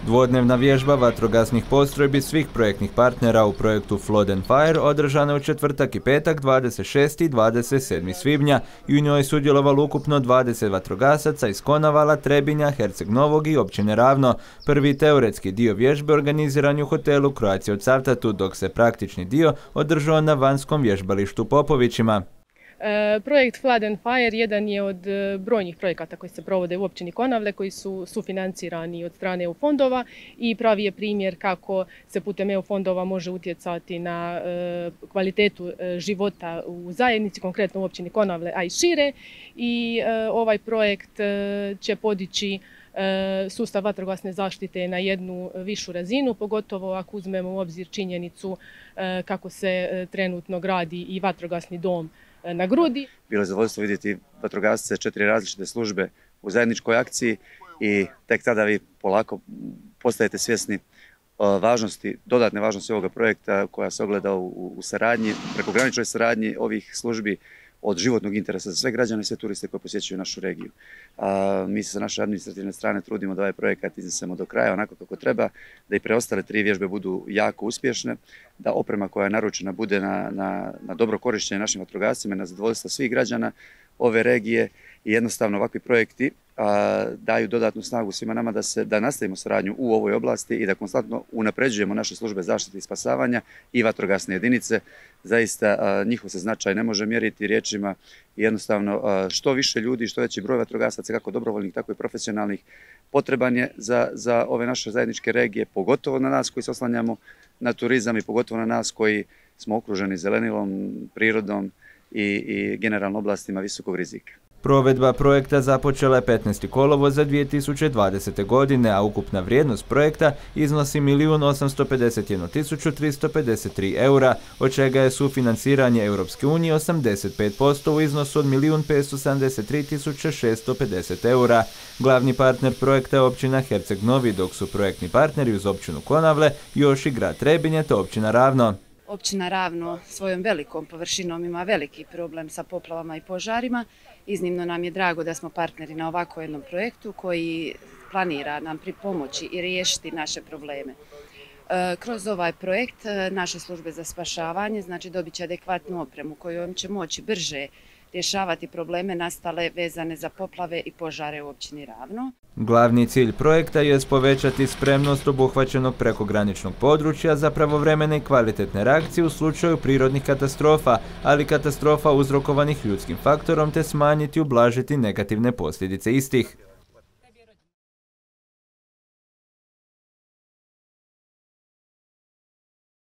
Dvodnevna vježba vatrogasnih postrojbi svih projektnih partnera u projektu Flood and Fire održana je u četvrtak i petak 26. i 27. svibnja i u njoj je sudjelovalo ukupno 20 vatrogasaca iz Konavala, Trebinja, Herceg Novog i općine Ravno. Prvi teoretski dio vježbe organiziran je u hotelu Croatia u Cavtatu, dok se praktični dio održao na vanjskom vježbalištu Popovićima. Projekt Flood and Fire jedan je od brojnih projekata koji se provode u općini Konavle, koji su sufinancirani od strane EU fondova i pravi je primjer kako se putem EU fondova može utjecati na kvalitetu života u zajednici, konkretno u općini Konavle, a i šire. I ovaj projekt će podići sustav vatrogasne zaštite na jednu višu razinu, pogotovo ako uzmemo u obzir činjenicu kako se trenutno gradi i vatrogasni dom na Grudi. Bilo je zadovoljstvo vidjeti vatrogasce 4 različite službe u zajedničkoj akciji i tek tada vi polako postajete svjesni važnosti, dodatne važnosti ovoga projekta koja se ogleda u saradnji, prekograničnoj saradnji ovih službi od životnog interesa za sve građane i sve turiste koji posjećuju našu regiju. Mi se sa naše administrativne strane trudimo da ovaj projekat iznesemo do kraja onako kako treba, da i preostale 3 vježbe budu jako uspješne, da oprema koja je naručena bude na dobro korištenje našim vatrogascima, na zadovoljstvo svih građana ove regije i jednostavno ovakvi projekti daju dodatnu snagu svima nama da nastavimo saradnju u ovoj oblasti i da konstantno unapređujemo naše službe zaštite i spasavanja i vatrogasne jedinice. Zaista njihov se značaj ne može mjeriti riječima i jednostavno što više ljudi, što veći broj vatrogasaca, kako dobrovoljnih, tako i profesionalnih, potreban je za ove naše zajedničke regije, pogotovo na nas koji se oslanjamo na turizam i pogotovo na nas koji smo okruženi zelenilom, prirodom i generalno oblastima visokog rizika. Provedba projekta započela je 15. kolovoza 2020. godine, a ukupna vrijednost projekta iznosi 1.851.353 eura, od čega je sufinanciranje Europske unije 85% u iznosu od 1.573.650 eura. Glavni partner projekta je općina Herceg Novi, dok su projektni partneri uz općinu Konavle još i grad Trebinje te općina Ravno. Općina Ravno svojom velikom površinom ima veliki problem sa poplavama i požarima. Iznimno nam je drago da smo partneri na ovako jednom projektu koji planira nam pripomoći i riješiti naše probleme. Kroz ovaj projekt naše službe za spašavanje dobit će adekvatnu opremu kojom će moći brže rješavati probleme nastale vezane za poplave i požare u općini Ravno. Glavni cilj projekta je povećati spremnost obuhvaćenog prekograničnog područja za pravovremene i kvalitetne reakcije u slučaju prirodnih katastrofa, ali katastrofa uzrokovanih ljudskim faktorom te smanjiti i ublažiti negativne posljedice istih.